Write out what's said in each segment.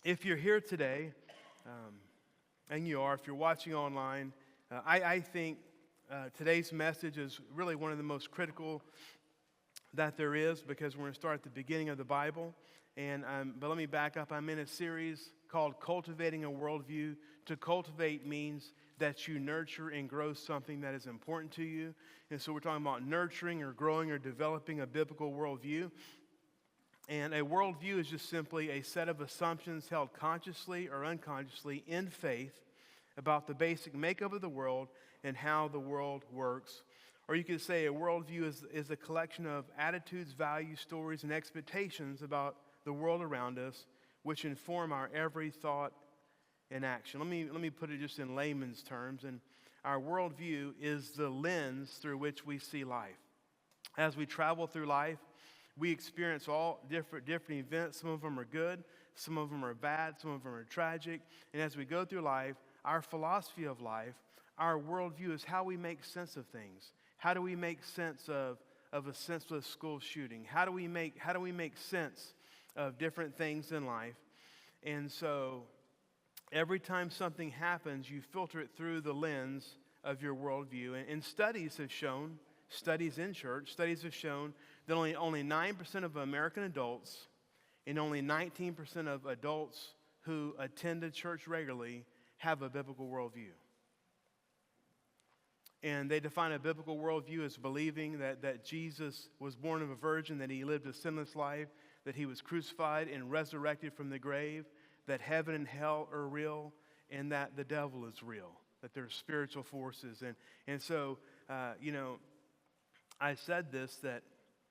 If you're here today, and you are, if you're watching online, I think today's message is really one of the most critical that there is, because we're going to start at the beginning of the Bible. But let me back up. I'm in a series called Cultivating a Worldview. To cultivate means that you nurture and grow something that is important to you. And so we're talking about nurturing or growing or developing a biblical worldview. And a worldview is just simply a set of assumptions held consciously or unconsciously in faith about the basic makeup of the world and how the world works. Or you could say a worldview is a collection of attitudes, values, stories, and expectations about the world around us, which inform our every thought and action. Let me put it just in layman's terms. And our worldview is the lens through which we see life. As we travel through life, we experience all different events. Some of them are good, some of them are bad, some of them are tragic. And as we go through life, our philosophy of life, our worldview is how we make sense of things. How do we make sense of a senseless school shooting? How do we make sense of different things in life? And so every time something happens, you filter it through the lens of your worldview. And studies in church, studies have shown that only 9% of American adults and only 19% of adults who attend a church regularly have a biblical worldview. And they define a biblical worldview as believing that Jesus was born of a virgin, that he lived a sinless life, that he was crucified and resurrected from the grave, that heaven and hell are real, and that the devil is real, that there are spiritual forces. And so, I said this,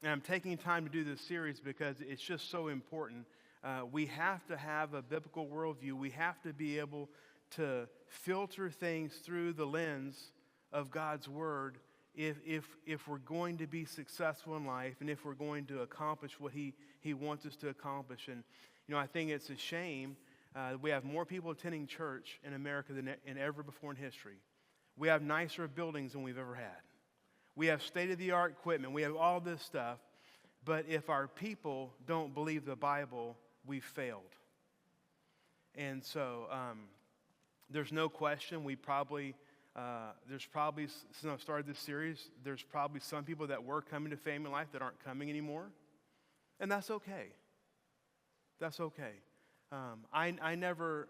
and I'm taking time to do this series because it's just so important. We have to have a biblical worldview. We have to be able to filter things through the lens of God's Word if we're going to be successful in life and if we're going to accomplish what He wants us to accomplish. And, I think it's a shame we have more people attending church in America than ever before in history. We have nicer buildings than we've ever had. We have state-of-the-art equipment. We have all this stuff. But if our people don't believe the Bible, we've failed. And so there's no question since I've started this series, there's probably some people that were coming to Family Life that aren't coming anymore. And that's okay. That's okay. I never...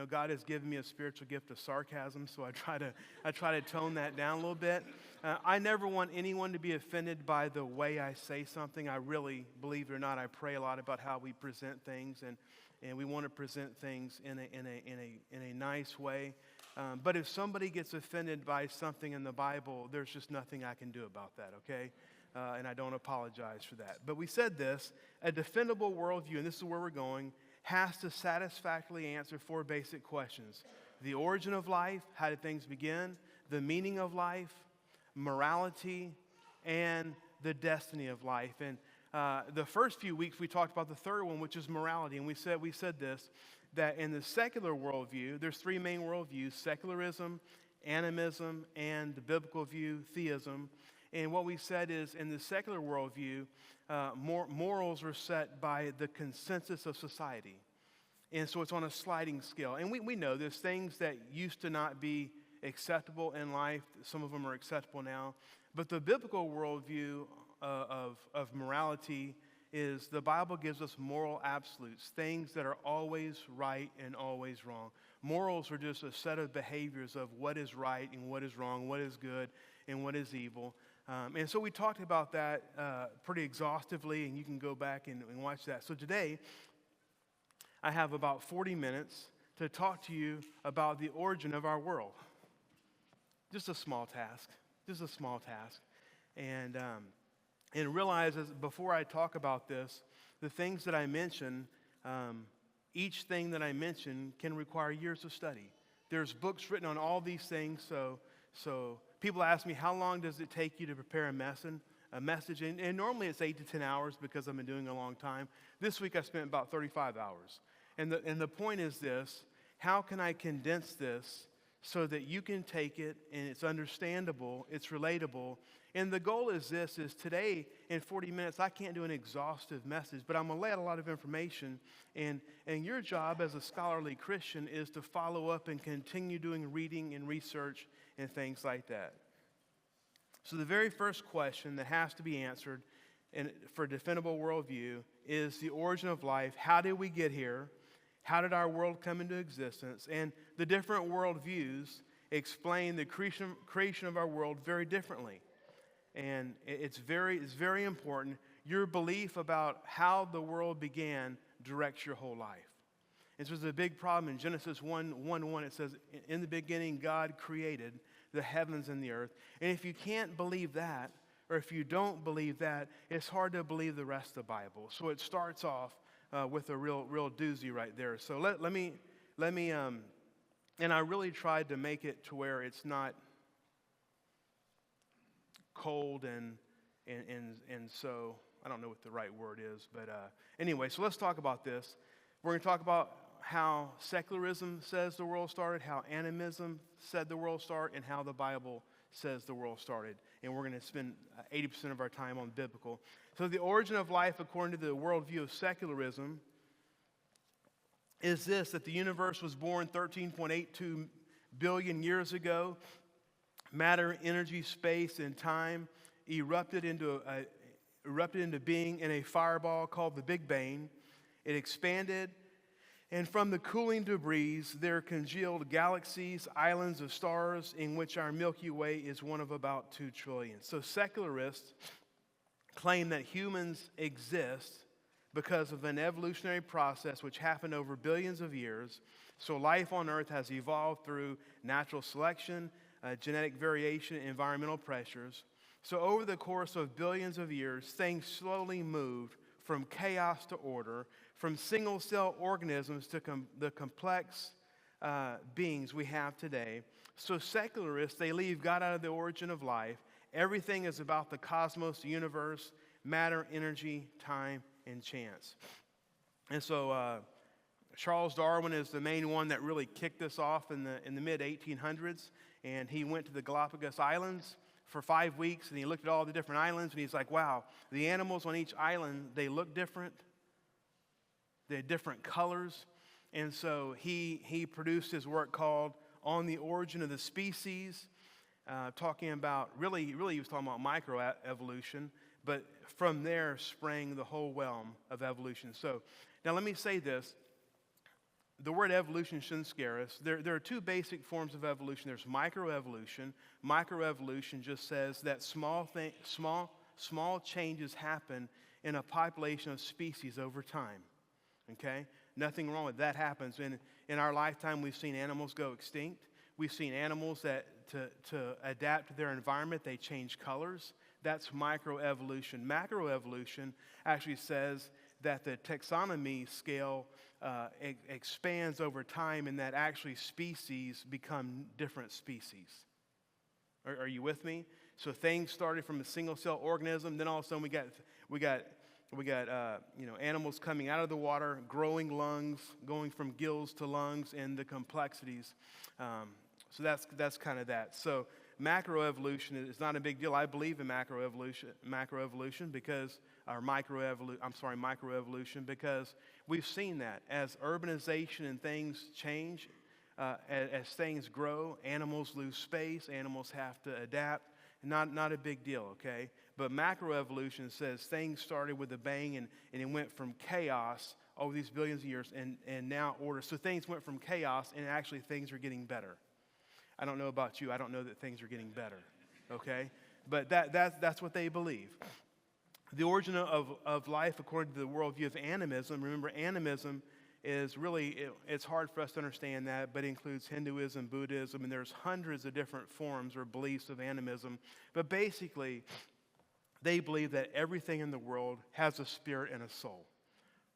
God has given me a spiritual gift of sarcasm, so I try to tone that down a little bit. I never want anyone to be offended by the way I say something. I really, believe it or not, I pray a lot about how we present things, and we want to present things in a nice way. But if somebody gets offended by something in the Bible, there's just nothing I can do about that, okay? And I don't apologize for that. But we said this: a defendable worldview, and this is where we're going, has to satisfactorily answer four basic questions: the origin of life, how did things begin, the meaning of life, morality, and the destiny of life. And the first few weeks we talked about the third one, which is morality. And we said this, that in the secular worldview, there's three main worldviews: secularism, animism, and the biblical view, theism. And what we said is, in the secular worldview, morals are set by the consensus of society. And so it's on a sliding scale. And we know there's things that used to not be acceptable in life. Some of them are acceptable now. But the biblical worldview of morality is the Bible gives us moral absolutes, things that are always right and always wrong. Morals are just a set of behaviors of what is right and what is wrong, what is good and what is evil. And so we talked about that pretty exhaustively, and you can go back and watch that. So today, I have about 40 minutes to talk to you about the origin of our world. Just a small task. And realize, before I talk about this, the things that I mention, each thing that I mention can require years of study. There's books written on all these things, so people ask me, how long does it take you to prepare a message? And normally it's 8 to 10 hours because I've been doing it a long time. This week I spent about 35 hours. And the point is this: how can I condense this so that you can take it and it's understandable, it's relatable. And the goal is this, is today in 40 minutes, I can't do an exhaustive message, but I'm going to lay out a lot of information. And your job as a scholarly Christian is to follow up and continue doing reading and research and things like that. So the very first question that has to be answered for defendable worldview is the origin of life. How did we get here? How did our world come into existence? And the different worldviews explain the creation of our world very differently. And it's very important. Your belief about how the world began directs your whole life. And so there's a big problem in Genesis 1:1. It says, in the beginning, God created the heavens and the earth. And if you can't believe that, or if you don't believe that, it's hard to believe the rest of the Bible. So it starts off with a real doozy right there. So let me, and I really tried to make it to where it's not cold and so, I don't know what the right word is, but anyway, so let's talk about this. We're going to talk about how secularism says the world started, how animism said the world started, and how the Bible says the world started. And we're going to spend 80% of our time on biblical. So the origin of life, according to the worldview of secularism, is this, that the universe was born 13.82 billion years ago. Matter, energy, space, and time erupted into being in a fireball called the Big Bang. It expanded, and from the cooling debris, there congealed galaxies, islands of stars, in which our Milky Way is one of about 2 trillion. So secularists claim that humans exist because of an evolutionary process which happened over billions of years. So life on Earth has evolved through natural selection, genetic variation, and environmental pressures. So over the course of billions of years, things slowly moved from chaos to order, from single-cell organisms to the complex beings we have today. So secularists, they leave God out of the origin of life. Everything is about the cosmos, the universe, matter, energy, time, and chance. And so Charles Darwin is the main one that really kicked this off in the mid-1800s. And he went to the Galapagos Islands for 5 weeks, and he looked at all the different islands, and he's like, wow, the animals on each island, they look different. They had different colors. And so he produced his work called On the Origin of the Species, talking about, really he was talking about microevolution, but from there sprang the whole realm of evolution. So now let me say this. The word evolution shouldn't scare us. There are 2 basic forms of evolution. There's microevolution. Microevolution just says that small changes happen in a population of species over time. Okay? Nothing wrong with that happens. In our lifetime, we've seen animals go extinct. We've seen animals that to adapt to their environment, they change colors. That's microevolution. Macroevolution actually says that the taxonomy scale expands over time, and that actually species become different species. Are you with me? So things started from a single-cell organism, then all of a sudden we got animals coming out of the water, growing lungs, going from gills to lungs, and the complexities. So that's kind of that. So macroevolution is not a big deal. I believe in microevolution because because we've seen that as urbanization and things change, as things grow, animals lose space, animals have to adapt. Not a big deal, okay? But macroevolution says things started with a bang and it went from chaos over these billions of years and now order. So things went from chaos and actually things are getting better. I don't know about you. I don't know that things are getting better, okay? But that's what they believe. The origin of life, according to the worldview of animism, remember animism is really, it's hard for us to understand that, but it includes Hinduism, Buddhism, and there's hundreds of different forms or beliefs of animism. But basically, they believe that everything in the world has a spirit and a soul.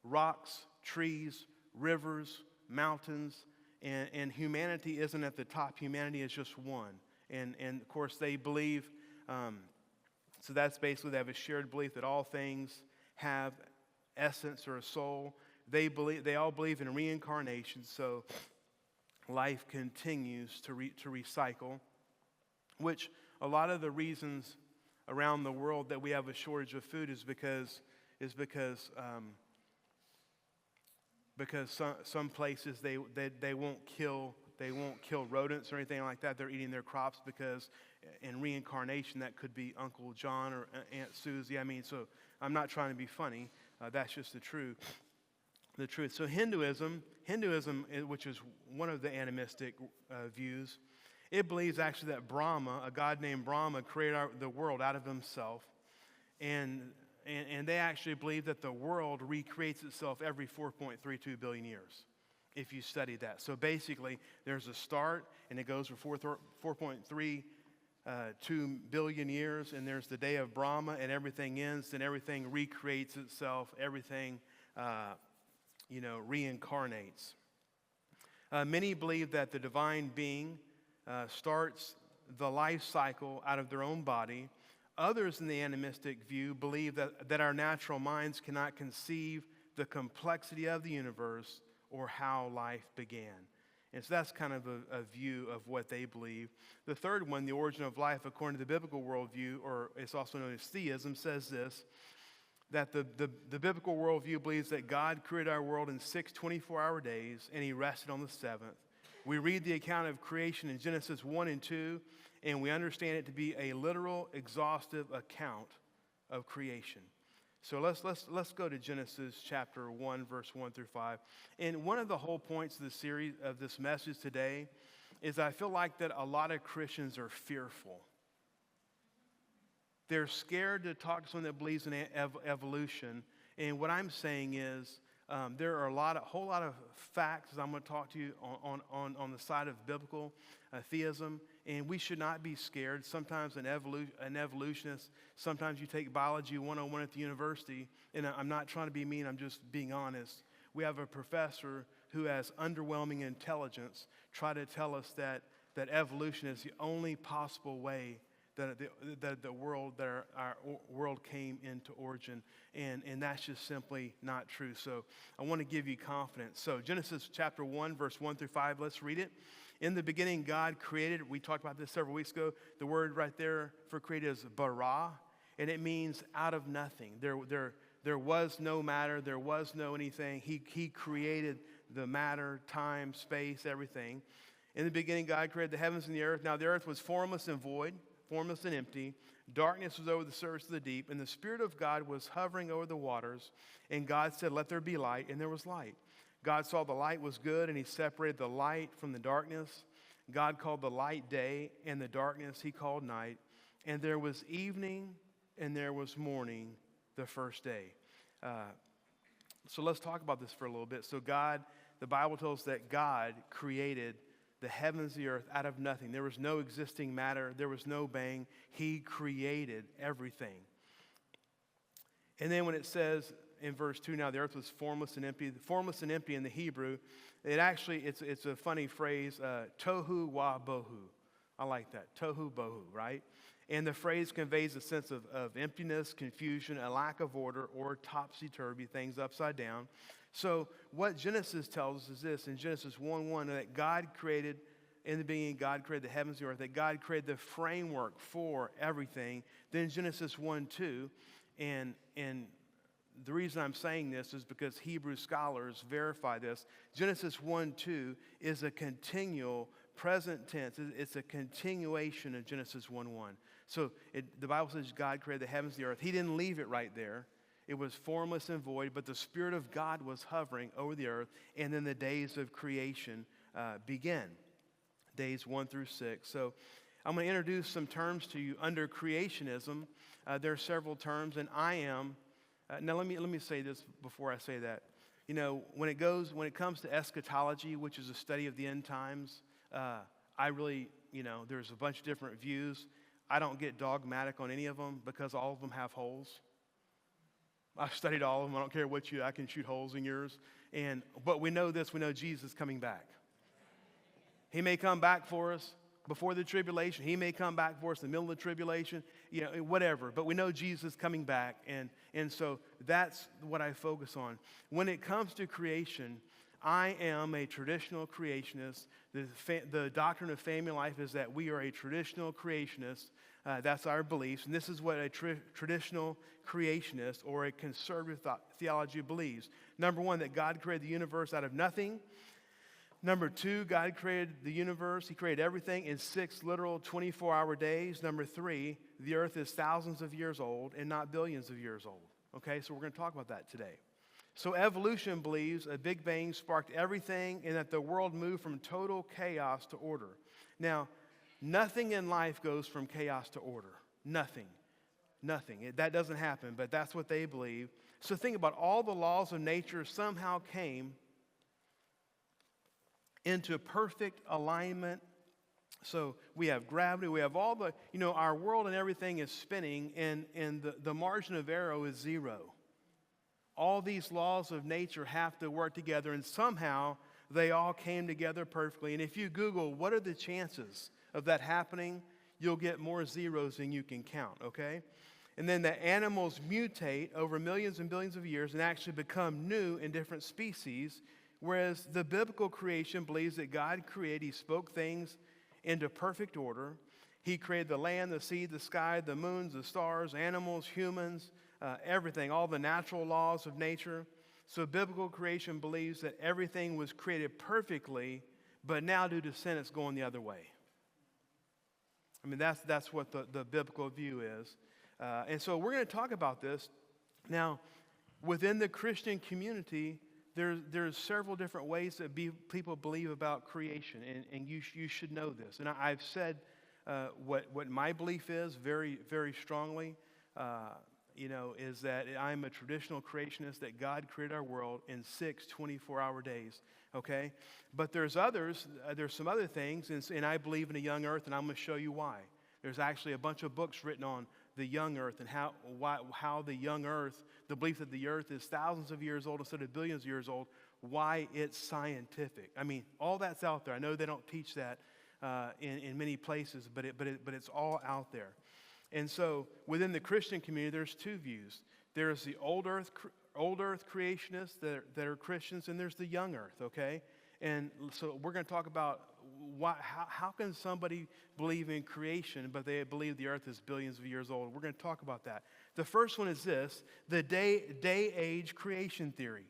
Rocks, trees, rivers, mountains, and humanity isn't at the top. Humanity is just one. And of course, they believe, so that's basically, they have a shared belief that all things have essence or a soul. They all believe in reincarnation. So life continues to recycle, which a lot of the reasons around the world that we have a shortage of food is because some places they won't kill rodents or anything like that. They're eating their crops because in reincarnation that could be Uncle John or Aunt Susie. I mean, so I'm not trying to be funny. That's just the truth. The truth. So Hinduism, which is one of the animistic views, it believes actually that Brahma, a god named Brahma, created the world out of himself, and they actually believe that the world recreates itself every 4.32 billion years, if you study that. So basically, there's a start, and it goes for 4.32 billion years, and there's the day of Brahma, and everything ends, and everything recreates itself, everything reincarnates. Many believe that the divine being starts the life cycle out of their own body. Others in the animistic view believe that our natural minds cannot conceive the complexity of the universe or how life began. And so that's kind of a view of what they believe. The third one, the origin of life according to the biblical worldview, or it's also known as theism, says this, that the biblical worldview believes that God created our world in 6 24-hour days, and he rested on the seventh. We read the account of creation in Genesis 1 and 2, and we understand it to be a literal, exhaustive account of creation. So let's go to Genesis chapter 1, verse 1 through 5. And one of the whole points of the series, of this message today, is I feel like that a lot of Christians are fearful. They're scared to talk to someone that believes in evolution. And what I'm saying is there are a whole lot of facts I'm going to talk to you on the side of biblical theism, and we should not be scared. Sometimes an evolutionist, sometimes you take biology 101 at the university, and I'm not trying to be mean, I'm just being honest. We have a professor who has underwhelming intelligence try to tell us that evolution is the only possible way that our world came into origin, and that's just simply not true. So I want to give you confidence. So Genesis chapter 1, verse 1 through 5, let's read it. In the beginning, God created, we talked about this several weeks ago, the word right there for created is bara, and it means out of nothing. There was no matter, there was no anything. He created the matter, time, space, everything. In the beginning, God created the heavens and the earth. Now the earth was formless and void, formless and empty. Darkness was over the surface of the deep, and the Spirit of God was hovering over the waters. And God said, "Let there be light," and there was light. God saw the light was good, and he separated the light from the darkness. God called the light day, and the darkness he called night. And there was evening, and there was morning the first day. So let's talk about this for a little bit. So the Bible tells us that God created the heavens and the earth out of nothing. There was no existing matter. There was no bang. He created everything. And then when it says in verse 2, now the earth was formless and empty. Formless and empty in the Hebrew, it's a funny phrase, tohu wa bohu. I like that, tohu bohu, right? And the phrase conveys a sense of emptiness, confusion, a lack of order, or topsy-turvy, things upside down. So what Genesis tells us is this, in Genesis 1:1, that God created, in the beginning, God created the heavens and the earth, that God created the framework for everything. Then Genesis 1:2, and the reason I'm saying this is because Hebrew scholars verify this. Genesis 1:2 is a continual present tense. It's a continuation of Genesis 1:1. So the Bible says God created the heavens and the earth. He didn't leave it right there. It was formless and void, but the Spirit of God was hovering over the earth, and then the days of creation began, days 1 through 6. So I'm going to introduce some terms to you under creationism. There are several terms, and now let me say this before I say that. You know, when it comes to eschatology, which is a study of the end times, there's a bunch of different views. I don't get dogmatic on any of them because all of them have holes. I've studied all of them. I don't care I can shoot holes in yours. But we know this, we know Jesus is coming back. He may come back for us before the tribulation. He may come back for us in the middle of the tribulation, whatever. But we know Jesus is coming back, and so that's what I focus on. When it comes to creation, I am a traditional creationist. The doctrine of family life is that we are a traditional creationist. That's our beliefs. And this is what a traditional creationist or a conservative theology believes. Number one, that God created the universe out of nothing. Number two, God created the universe. He created everything in 6 literal 24-hour days. Number three, the earth is thousands of years old and not billions of years old. Okay, so we're going to talk about that today. So evolution believes a Big Bang sparked everything and that the world moved from total chaos to order. Now, nothing in life goes from chaos to order. Nothing. That doesn't happen, but that's what they believe. So think about all the laws of nature somehow came into perfect alignment. So we have gravity, we have all the, our world and everything is spinning, and the margin of error is zero. All these laws of nature have to work together, and somehow they all came together perfectly. And if you Google, what are the chances of that happening, you'll get more zeros than you can count, okay? And then the animals mutate over millions and billions of years and actually become new in different species, whereas the biblical creation believes that God created, He spoke things into perfect order. He created the land, the sea, the sky, the moons, the stars, animals, humans, everything, all the natural laws of nature. So biblical creation believes that everything was created perfectly, but now due to sin, it's going the other way. I mean, that's what the biblical view is. And so we're going to talk about this. Now, within the Christian community, there's several different ways that people believe about creation, and you should know this. And I've said what my belief is very, very strongly, is that I'm a traditional creationist, that God created our world in 6 24-hour days, okay? But there's some other things, and I believe in a young earth, and I'm going to show you why. There's actually a bunch of books written on the young earth and how the young earth, the belief that the earth is thousands of years old instead of billions of years old, why it's scientific. I mean, all that's out there. I know they don't teach that in many places, but it's all out there. And so within the Christian community, there's two views. There's the old earth creationists that are Christians, and there's the young earth, okay? And so we're going to talk about how can somebody believe in creation, but they believe the earth is billions of years old? We're going to talk about that. The first one is this, the day-age creation theory.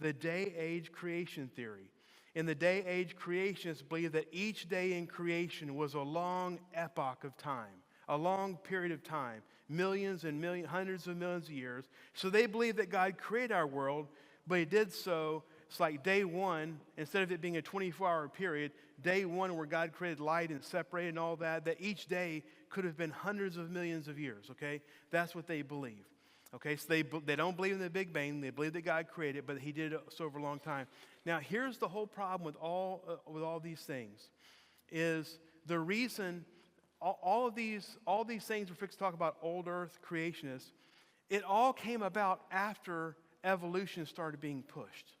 The day-age creation theory. In the day-age creationists believe that each day in creation was a long epoch of time. A long period of time, millions and millions, hundreds of millions of years. So they believe that God created our world, but He did so. It's like day one, instead of it being a 24-hour period, day one where God created light and separated and all that each day could have been hundreds of millions of years, okay? That's what they believe, okay? So they don't believe in the Big Bang. They believe that God created it, but He did it so over a long time. Now, here's the whole problem with all these things, is the reason all of these things we're fixed to talk about, old earth creationists, it all came about after evolution started being pushed.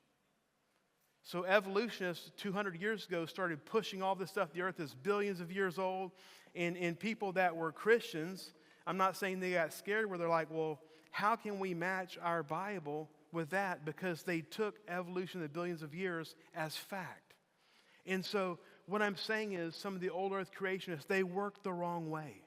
So evolutionists 200 years ago started pushing all this stuff. The earth is billions of years old. And people that were Christians, I'm not saying they got scared where they're like, well, how can we match our Bible with that? Because they took evolution of billions of years as fact. And so what I'm saying is some of the old earth creationists, they work the wrong way.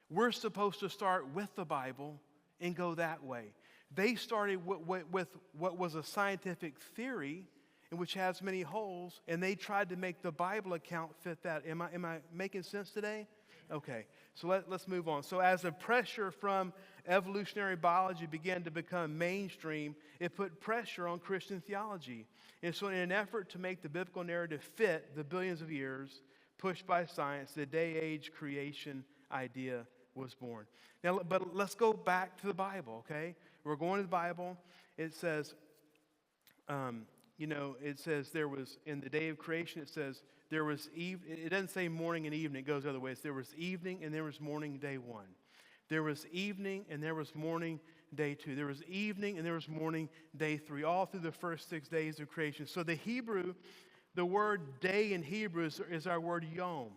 We're supposed to start with the Bible and go that way. They started with what was a scientific theory, and which has many holes, and they tried to make the Bible account fit that. Am I making sense today? Okay, so let's move on. So as the pressure from evolutionary biology began to become mainstream, it put pressure on Christian theology. And so in an effort to make the biblical narrative fit the billions of years pushed by science, the day-age creation idea was born. Now, but let's go back to the Bible, okay? We're going to the Bible. It says, it says there was, in the day of creation, it says there was it doesn't say morning and evening, it goes other ways. There was evening and there was morning, day one. There was evening and there was morning, day two. There was evening and there was morning, day three, all through the first 6 days of creation. So the word day in Hebrew is our word yom.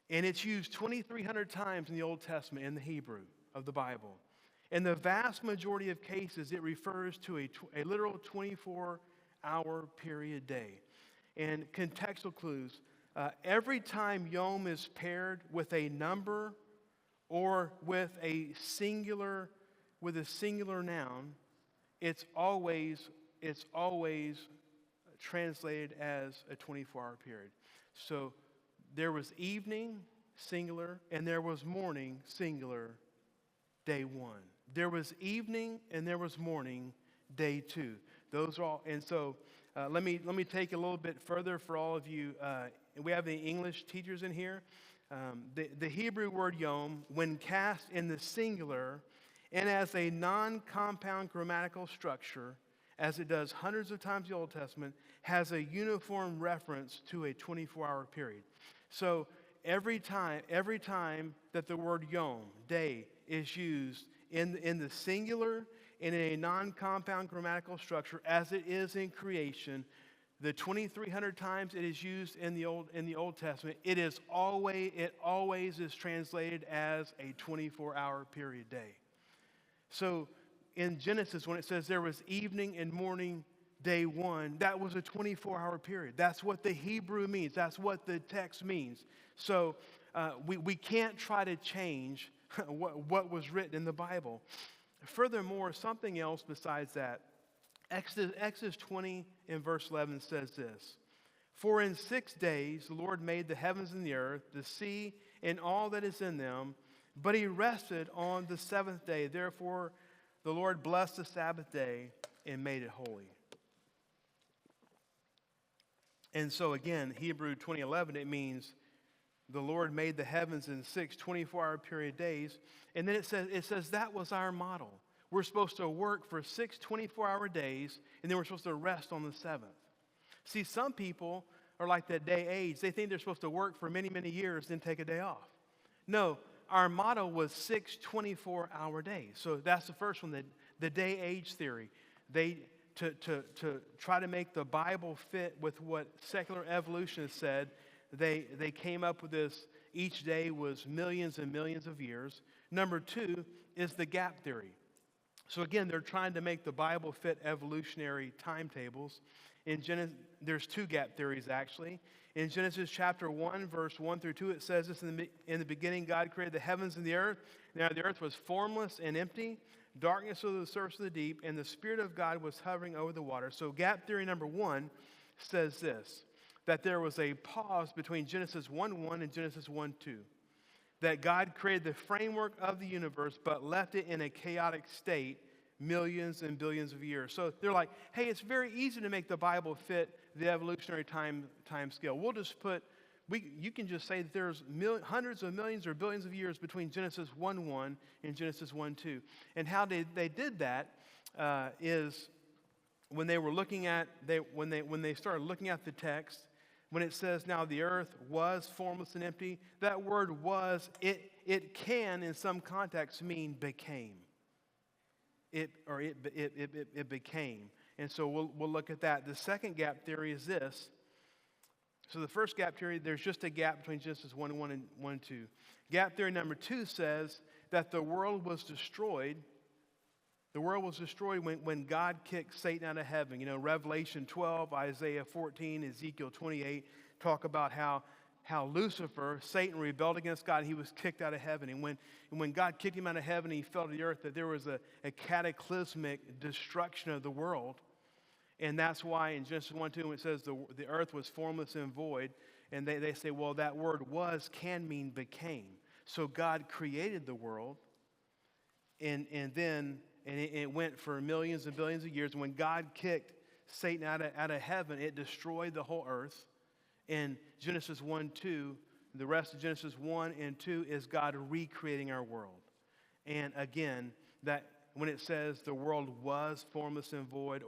And it's used 2,300 times in the Old Testament in the Hebrew of the Bible. In the vast majority of cases, it refers to a literal 24 24-hour period day. And contextual clues, every time yom is paired with a number or with a singular noun, it's always translated as a 24-hour period. So there was evening, singular, and there was morning, singular, day one. There was evening and there was morning, day two. Those are all. And so let me take a little bit further for all of you. We have the English teachers in here. The Hebrew word yom, when cast in the singular and as a non-compound grammatical structure, as it does hundreds of times in the Old Testament, has a uniform reference to a 24-hour period. So every time that the word yom, day, is used in the singular and in a non-compound grammatical structure, as it is in creation, the 2,300 times it is used in the Old Testament, it always is translated as a 24-hour period day. So in Genesis, when it says there was evening and morning, day one, that was a 24-hour period. That's what the Hebrew means. That's what the text means. So we can't try to change what was written in the Bible. Furthermore, something else besides that, Exodus 20 in verse 11 says this: "For in 6 days the Lord made the heavens and the earth, the sea, and all that is in them, but he rested on the seventh day. Therefore the Lord blessed the Sabbath day and made it holy." And so again, Hebrew 20:11, it means the Lord made the heavens in 6 24-hour period days. And then it says that was our model. We're supposed to work for 6 24-hour days, and then we're supposed to rest on the seventh. See, some people are like that day age. They think they're supposed to work for many, many years, then take a day off. No, our motto was 6 24-hour days. So that's the first one, the day age theory. To try to make the Bible fit with what secular evolutionists said, they came up with this: each day was millions and millions of years. Number two is the gap theory. So again, they're trying to make the Bible fit evolutionary timetables. In Genesis, there's two gap theories actually. In Genesis chapter 1, verse 1 through 2, it says this: in the beginning God created the heavens and the earth. Now the earth was formless and empty. Darkness over the surface of the deep, and the Spirit of God was hovering over the water. So gap theory number one says this: that there was a pause between Genesis 1:1 and Genesis 1:2. That God created the framework of the universe, but left it in a chaotic state millions and billions of years. So they're like, hey, it's very easy to make the Bible fit the evolutionary time scale. We'll just you can just say that there's hundreds of millions or billions of years between Genesis 1:1 and Genesis 1:2. And how they did that is when they were looking at when they started looking at the text, when it says now the earth was formless and empty, that word was, it can in some contexts mean became. It became. And so we'll look at that. The second gap theory is this. So the first gap theory, there's just a gap between Genesis 1:1 and 1:2. Gap theory number two says that the world was destroyed. The world was destroyed when God kicked Satan out of heaven. You know, Revelation 12, Isaiah 14, Ezekiel 28 talk about how Lucifer, Satan, rebelled against God. He was kicked out of heaven. And when God kicked him out of heaven, he fell to the earth, that there was a cataclysmic destruction of the world. And that's why in Genesis 1:2, when it says the earth was formless and void, and they say, well, that word was can mean became. So God created the world, and it went for millions and billions of years. And when God kicked Satan out of heaven, it destroyed the whole earth. In Genesis 1:2, the rest of Genesis 1 and 2 is God recreating our world. And again, that when it says the world was formless and void,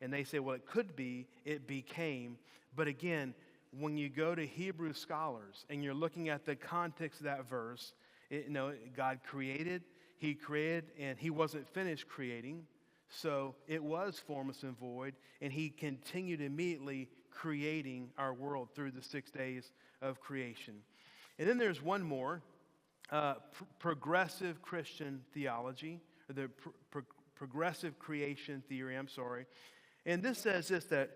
and they say, well, it could be, it became. But again, when you go to Hebrew scholars and you're looking at the context of that verse, God created, he created, and he wasn't finished creating. So it was formless and void, and he continued immediately creating our world through the 6 days of creation. And then there's one more, progressive Christian theology, or the progressive creation theory, And this says this, that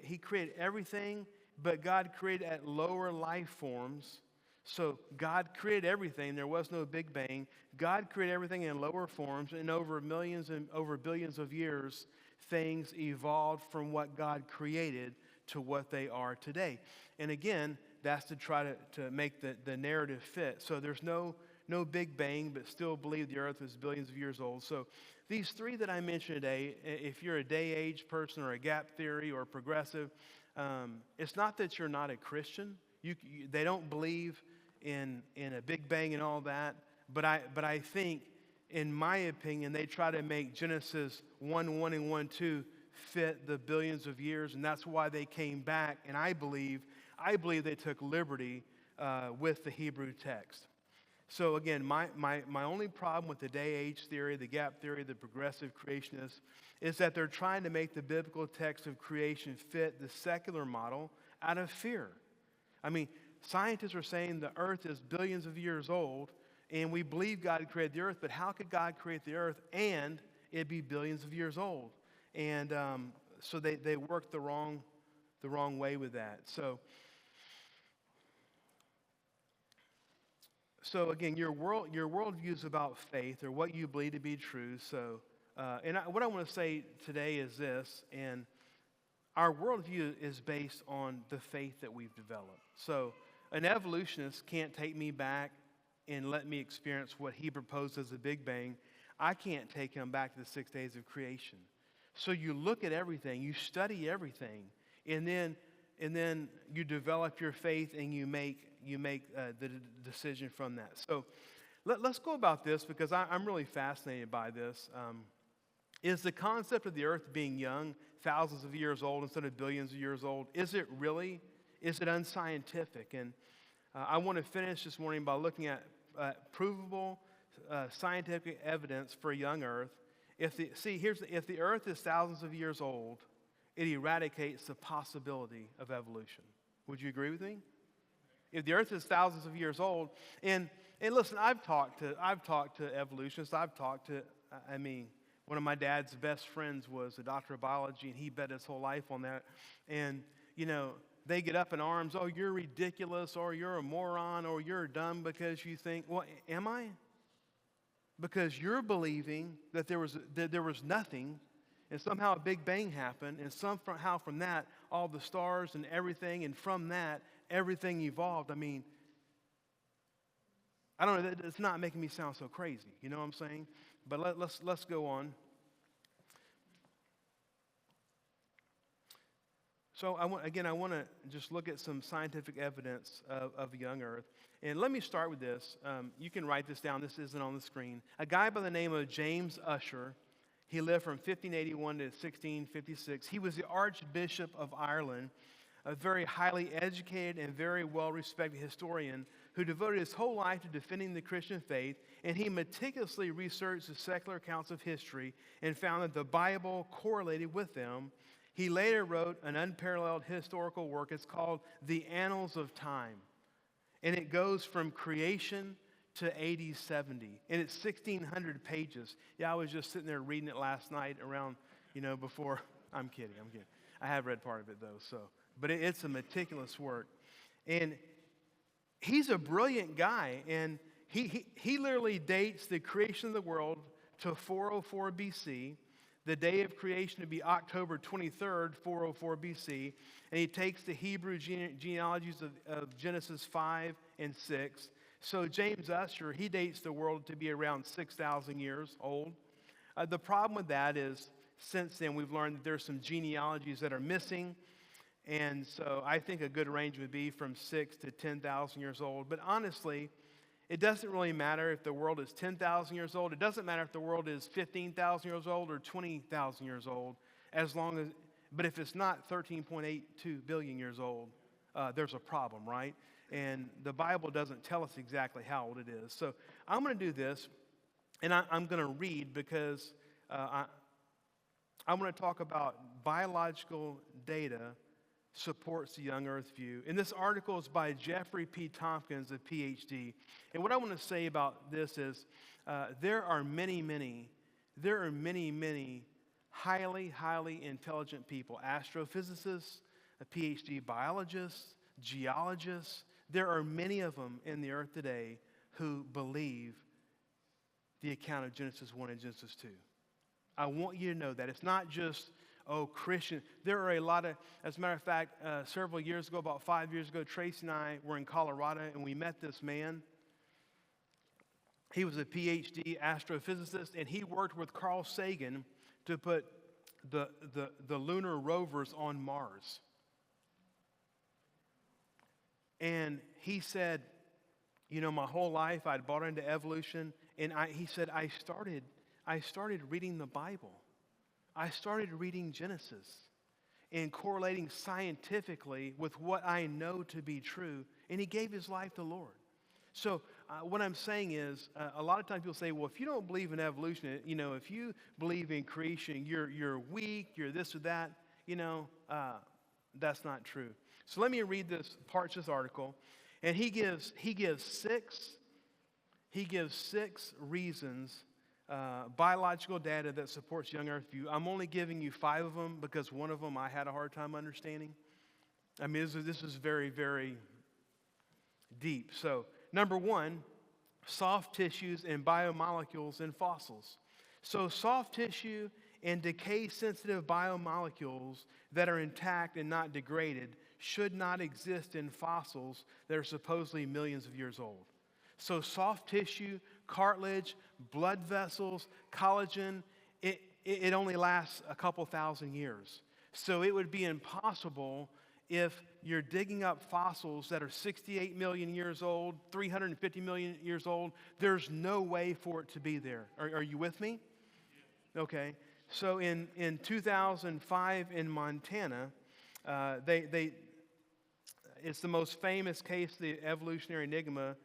He created everything, but God created at lower life forms. So God created everything. There was no Big Bang. God created everything in lower forms, and over millions and over billions of years, things evolved from what God created to what they are today. And again, that's to try to make the narrative fit. So there's no Big Bang, but still believe the earth is billions of years old. So these three that I mentioned today, if you're a day-age person or a gap theory or a progressive, it's not that you're not a Christian. They don't believe in a Big Bang and all that. But I think, in my opinion, they try to make Genesis 1:1 and 1:2 fit the billions of years, and that's why they came back. And I believe they took liberty with the Hebrew text. So again, my only problem with the day-age theory, the gap theory, the progressive creationists, is that they're trying to make the biblical text of creation fit the secular model out of fear. I mean, scientists are saying the earth is billions of years old, and we believe God created the earth, but how could God create the earth and it be billions of years old? And so they work the wrong way with that. So again, your worldview is about faith, or what you believe to be true. So, what I want to say today is this, and our worldview is based on the faith that we've developed. So an evolutionist can't take me back and let me experience what he proposed as a Big Bang. I can't take him back to the 6 days of creation. So you look at everything, you study everything, and then you develop your faith, and you make the decision from that. So let's go about this, because I'm really fascinated by this. Is the concept of the earth being young, thousands of years old instead of billions of years old, is it unscientific? And I want to finish this morning by looking at provable scientific evidence for a young earth. If the earth is thousands of years old, it eradicates the possibility of evolution. Would you agree with me? If the earth is thousands of years old, and listen, I've talked to evolutionists. One of my dad's best friends was a doctor of biology, and he bet his whole life on that. And, they get up in arms, oh, you're ridiculous, or you're a moron, or you're dumb because you think, well, am I? Because you're believing that there was nothing, and somehow a Big Bang happened, and somehow from that, all the stars and everything, and from that, everything evolved. I mean, I don't know, it's not making me sound so crazy, you know what I'm saying? But let's go on. So I want to just look at some scientific evidence of a young earth. And let me start with this. You can write this down. This isn't on the screen. A guy by the name of James Ussher, he lived from 1581 to 1656. He was the Archbishop of Ireland, a very highly educated and very well-respected historian who devoted his whole life to defending the Christian faith, and he meticulously researched the secular accounts of history and found that the Bible correlated with them. He later wrote an unparalleled historical work. It's called The Annals of Time, and it goes from creation to AD 70, and it's 1,600 pages. Yeah, I was just sitting there reading it last night around, before. I'm kidding. I have read part of it, though, but it's a meticulous work. And he's a brilliant guy, and he literally dates the creation of the world to 404 BC, the day of creation to be October 23rd, 404 BC, and he takes the Hebrew genealogies of Genesis 5 and 6. So James Ussher, he dates the world to be around 6,000 years old. The problem with that is, since then, we've learned that there's some genealogies that are missing, and so I think a good range would be from 6 to 10,000 years old. But honestly, it doesn't really matter if the world is 10,000 years old. It doesn't matter if the world is 15,000 years old or 20,000 years old, but if it's not 13.82 billion years old, there's a problem, right? And the Bible doesn't tell us exactly how old it is. So I'm going to do this, and I'm going to read, because I want to talk about biological data supports the young earth view. And this article is by Jeffrey P. Tompkins, a PhD. And what I want to say about this is there are many highly, highly intelligent people, astrophysicists, PhD biologists, geologists. There are many of them in the earth today who believe the account of Genesis 1 and Genesis 2. I want you to know that. It's not just, oh, Christian. There are a lot of, as a matter of fact, several years ago, about 5 years ago, Tracy and I were in Colorado, and we met this man. He was a PhD astrophysicist, and he worked with Carl Sagan to put the lunar rovers on Mars. And he said, you know, my whole life I'd bought into evolution, and he said, I started reading the Bible. I started reading Genesis and correlating scientifically with what I know to be true, and he gave his life to the Lord. So what I'm saying is, a lot of times people say, well, if you don't believe in evolution, you know, if you believe in creation, you're weak, you're this or that, you know, that's not true. So let me read this parts of this article, and he gives six reasons, biological data that supports young Earth view. I'm only giving you 5 of them because one of them I had a hard time understanding. I mean, this is very, very deep. So, number 1, soft tissues and biomolecules in fossils. So soft tissue and decay-sensitive biomolecules that are intact and not degraded should not exist in fossils that are supposedly millions of years old. So soft tissue, cartilage, blood vessels, collagen, it only lasts a couple thousand years. So it would be impossible if you're digging up fossils that are 68 million years old, 350 million years old. There's no way for it to be there. Are you with me? Okay. So in 2005 in Montana, it's the most famous case of the evolutionary enigma,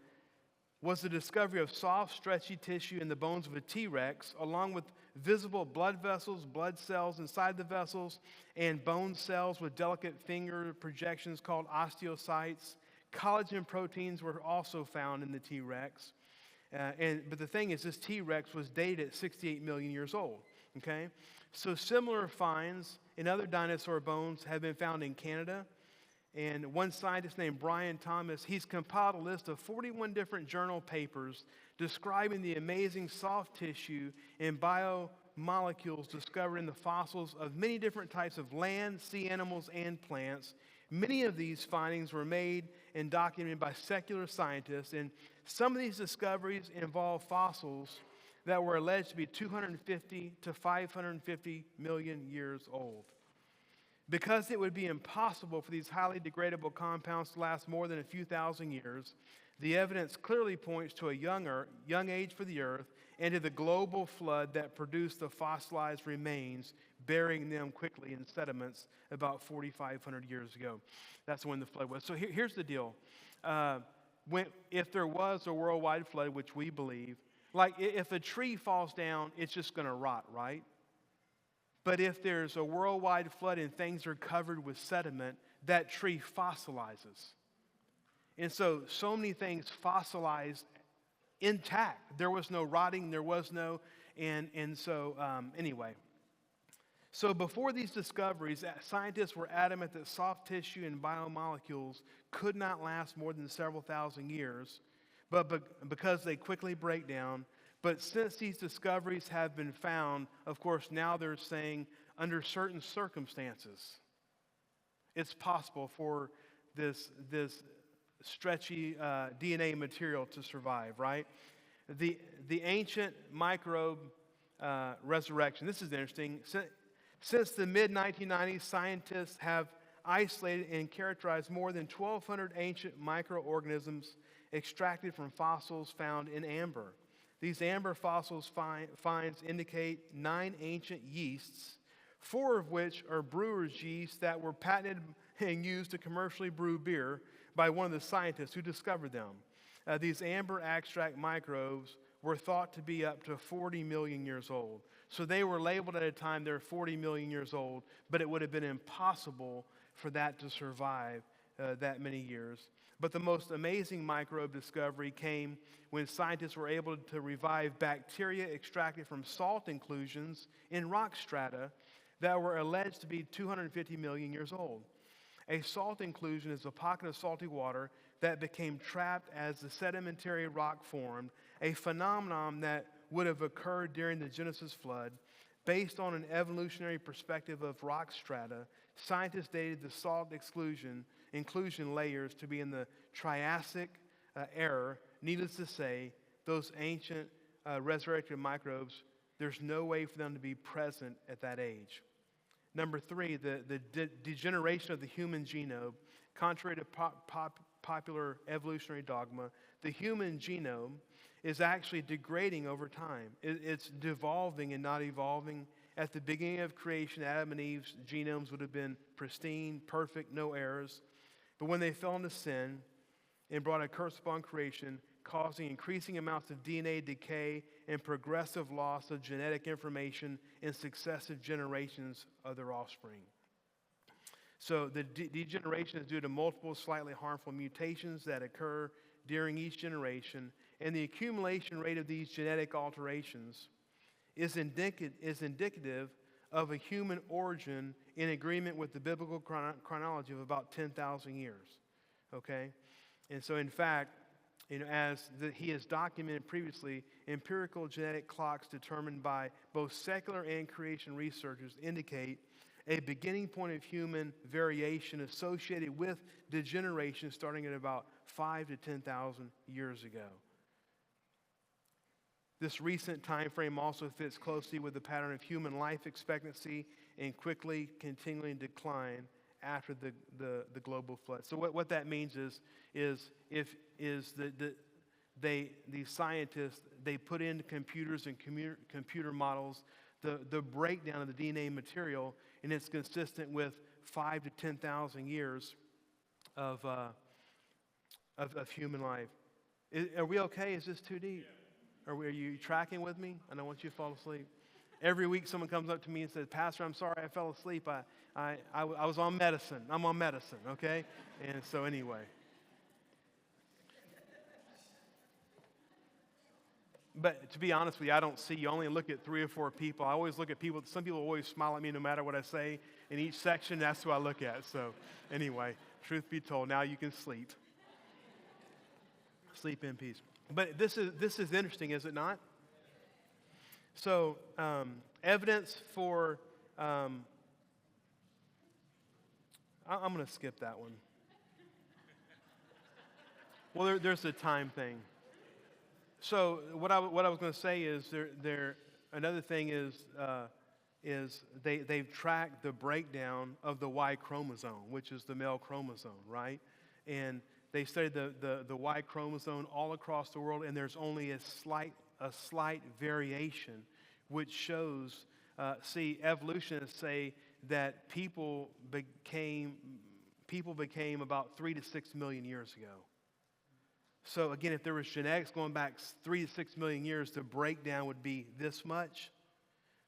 was the discovery of soft, stretchy tissue in the bones of a T-Rex, along with visible blood vessels, blood cells inside the vessels, and bone cells with delicate finger projections called osteocytes. Collagen proteins were also found in the T-Rex. But the thing is, this T-Rex was dated at 68 million years old. Okay? So similar finds in other dinosaur bones have been found in Canada. And one scientist named Brian Thomas, he's compiled a list of 41 different journal papers describing the amazing soft tissue and biomolecules discovered in the fossils of many different types of land, sea animals, and plants. Many of these findings were made and documented by secular scientists, and some of these discoveries involve fossils that were alleged to be 250 to 550 million years old. Because it would be impossible for these highly degradable compounds to last more than a few thousand years, the evidence clearly points to a young age for the earth and to the global flood that produced the fossilized remains, burying them quickly in sediments about 4,500 years ago. That's when the flood was. So here's the deal. If there was a worldwide flood, which we believe, like if a tree falls down, it's just going to rot, right? But if there's a worldwide flood and things are covered with sediment, that tree fossilizes. And so many things fossilized intact. There was no rotting, there was no, anyway. So before these discoveries, scientists were adamant that soft tissue and biomolecules could not last more than several thousand years, but because they quickly break down. But since these discoveries have been found, of course, now they're saying under certain circumstances, it's possible for this stretchy DNA material to survive, right? The ancient microbe resurrection. This is interesting. Since the mid-1990s, scientists have isolated and characterized more than 1,200 ancient microorganisms extracted from fossils found in amber. These amber fossils finds indicate 9 ancient yeasts, 4 of which are brewer's yeasts that were patented and used to commercially brew beer by one of the scientists who discovered them. These amber extract microbes were thought to be up to 40 million years old. So they were labeled at a time they're 40 million years old, but it would have been impossible for that to survive that many years. But the most amazing microbe discovery came when scientists were able to revive bacteria extracted from salt inclusions in rock strata that were alleged to be 250 million years old. A salt inclusion is a pocket of salty water that became trapped as the sedimentary rock formed, a phenomenon that would have occurred during the Genesis flood. Based on an evolutionary perspective of rock strata, scientists dated the salt inclusion layers to be in the Triassic era. Needless to say, those ancient resurrected microbes, there's no way for them to be present at that age. Number 3, the degeneration of the human genome. Contrary to popular evolutionary dogma, the human genome is actually degrading over time. It's devolving and not evolving. At the beginning of creation, Adam and Eve's genomes would have been pristine, perfect, no errors. But when they fell into sin and brought a curse upon creation, causing increasing amounts of DNA decay and progressive loss of genetic information in successive generations of their offspring. So the degeneration is due to multiple slightly harmful mutations that occur during each generation, and the accumulation rate of these genetic alterations is indicative of a human origin in agreement with the biblical chronology of about 10,000 years. Okay? And so, in fact, he has documented previously, empirical genetic clocks determined by both secular and creation researchers indicate a beginning point of human variation associated with degeneration starting at about 5,000 to 10,000 years ago. This recent time frame also fits closely with the pattern of human life expectancy and quickly continuing decline after the global flood. So what that means is these scientists, they put into computers and computer models the breakdown of the DNA material, and it's consistent with 5,000 to 10,000 years of human life. Are we okay? Is this too deep? Are you tracking with me? I don't want you to fall asleep. Every week someone comes up to me and says, Pastor, I'm sorry I fell asleep. I was on medicine. I'm on medicine, okay? And so anyway. But to be honest with you, I don't see you. I only look at 3 or 4 people. I always look at people. Some people always smile at me no matter what I say. In each section, that's who I look at. So anyway, truth be told, now you can sleep. Sleep in peace. But this is interesting, is it not? So evidence for, I'm going to skip that one. Well, there's a time thing. So what I was going to say is another thing is they've tracked the breakdown of the Y chromosome, which is the male chromosome, right? And they studied the Y chromosome all across the world, and there's only a slight variation, which shows, evolutionists say that people became about 3 to 6 million years ago. So again, if there was genetics going back 3 to 6 million years, the breakdown would be this much.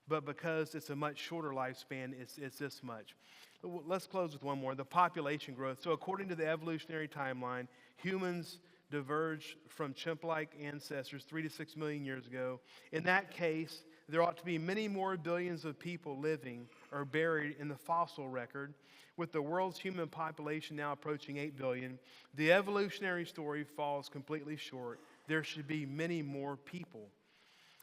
But because it's a much shorter lifespan, it's this much. Let's close with one more, the population growth. So according to the evolutionary timeline, humans diverged from chimp-like ancestors 3 to 6 million years ago. In that case, there ought to be many more billions of people living or buried in the fossil record. With the world's human population now approaching 8 billion, the evolutionary story falls completely short. There should be many more people.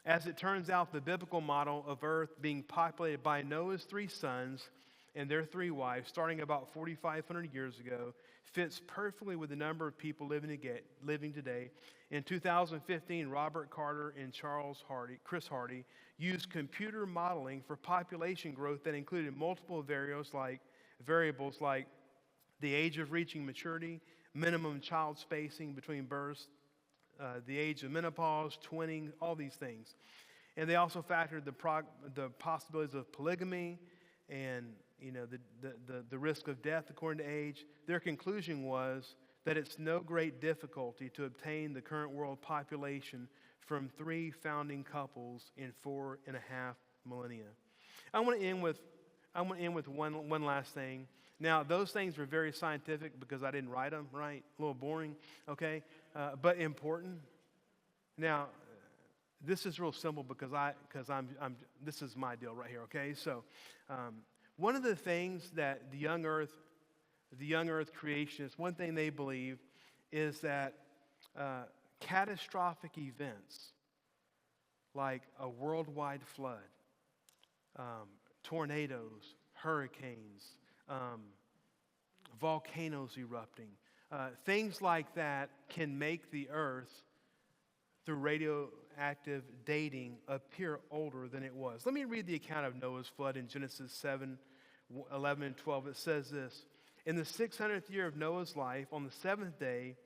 As it turns out, the biblical model of Earth being populated by Noah's 3 sons and their 3 wives, starting about 4,500 years ago, fits perfectly with the number of people living today. In 2015, Robert Carter and Chris Hardy, used computer modeling for population growth that included multiple variables like the age of reaching maturity, minimum child spacing between births, the age of menopause, twinning, all these things. And they also factored the possibilities of polygamy and the risk of death according to age. Their conclusion was that it's no great difficulty to obtain the current world population from 3 founding couples in 4.5 millennia. I want to end with one last thing. Now, those things were very scientific because I didn't write them, right? A little boring, okay? But important. Now, this is real simple because this is my deal right here, okay? So, one of the things that the young earth creationists, one thing they believe is that catastrophic events like a worldwide flood, tornadoes, hurricanes, volcanoes erupting, things like that can make the earth, through radioactive dating, appear older than it was. Let me read the account of Noah's flood in Genesis 7:11 and 12. It says this: In the 600th year of Noah's life, on the 7th day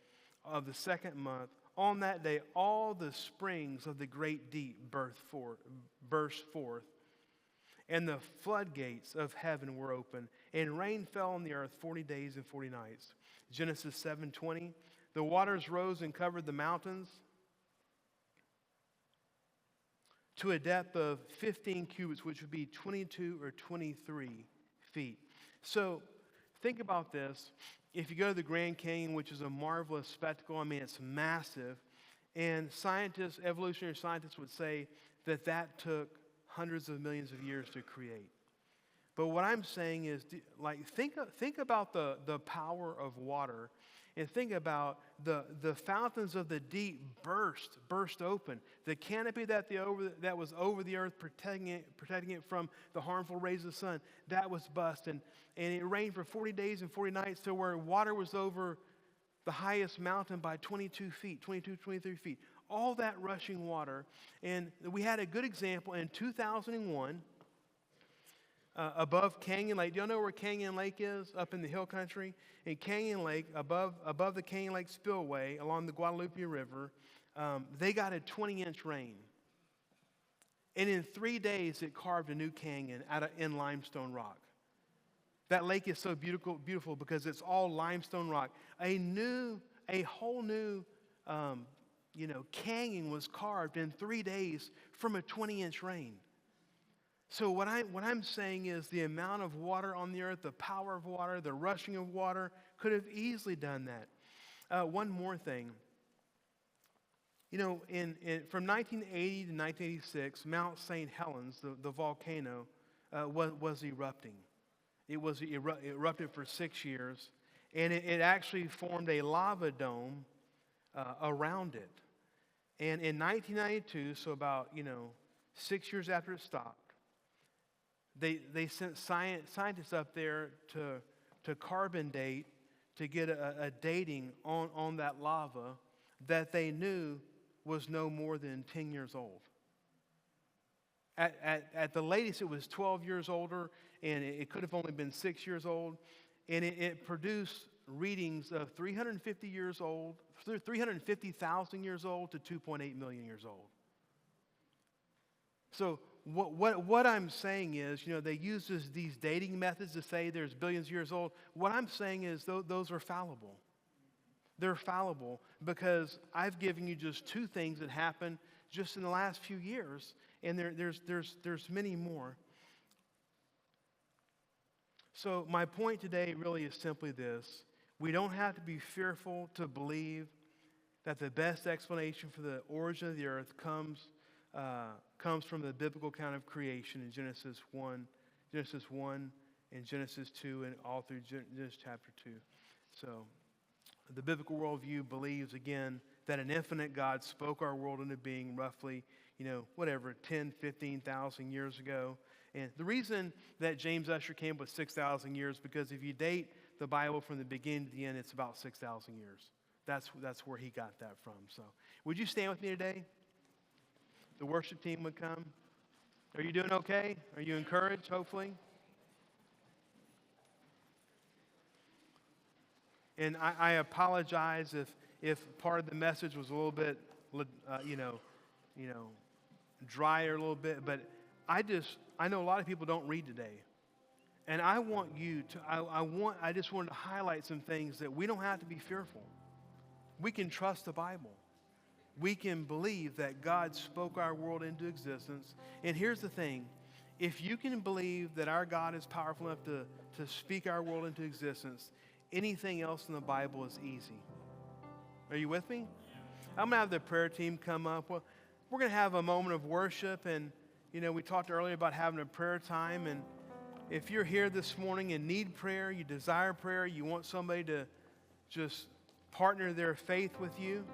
of the 2nd month, on that day all the springs of the great deep burst forth, and the floodgates of heaven were open, and rain fell on the earth 40 days and 40 nights. Genesis 7:20, the waters rose and covered the mountains to a depth of 15 cubits, which would be 22 or 23 feet. So think about this. If you go to the Grand Canyon, which is a marvelous spectacle, I mean, it's massive. And scientists, evolutionary scientists would say that that took hundreds of millions of years to create. But what I'm saying is, like, think about the power of water, and think about the fountains of the deep burst open. The canopy that was over the earth, protecting it from the harmful rays of the sun, that was bust. And it rained for 40 days and 40 nights to where water was over the highest mountain by 22 feet, 22, 23 feet. All that rushing water. And we had a good example in 2001 above Canyon Lake. Do y'all know where Canyon Lake is? Up in the hill country. In Canyon Lake, above the Canyon Lake spillway along the Guadalupe River, they got a 20-inch rain. And in 3 days, it carved a new canyon in limestone rock. That lake is so beautiful because it's all limestone rock. A whole new canyon was carved in 3 days from a 20-inch rain. So what I'm saying is the amount of water on the earth, the power of water, the rushing of water could have easily done that. One more thing. From 1980 to 1986, Mount St. Helens, the volcano, was erupting. It erupted for 6 years, and it actually formed a lava dome around it. And in 1992, so about 6 years after it stopped, they sent scientists up there to carbon date, to get a dating on that lava that they knew was no more than 10 years old. At the latest, it was 12 years older, and it could have only been 6 years old. And it produced readings of 350 years old, 350,000 years old to 2.8 million years old. So what I'm saying is, they use these dating methods to say there's billions of years old. What I'm saying is those are fallible. They're fallible because I've given you just two things that happened just in the last few years, and there's many more. So my point today really is simply this: we don't have to be fearful to believe that the best explanation for the origin of the earth comes from the biblical account of creation in Genesis 1 and Genesis 2 and all through Genesis chapter 2. So the biblical worldview believes, again, that an infinite God spoke our world into being roughly, 10, 15,000 years ago. And the reason that James Ussher came up with 6,000 years, because if you date the Bible from the beginning to the end, it's about 6,000 years. That's where he got that from. So would you stand with me today? The worship team would come. Are you doing okay? Are you encouraged, hopefully? And I apologize if part of the message was a little bit, drier a little bit, but I know a lot of people don't read today. And I want you to, I just wanted to highlight some things that we don't have to be fearful. We can trust the Bible. We can believe that God spoke our world into existence. And here's the thing. if you can believe that our God is powerful enough to speak our world into existence, anything else in the Bible is easy. Are you with me? I'm going to have the prayer team come up. Well, we're going to have a moment of worship, and, we talked earlier about having a prayer time, and if you're here this morning and need prayer, you desire prayer, you want somebody to just partner their faith with you,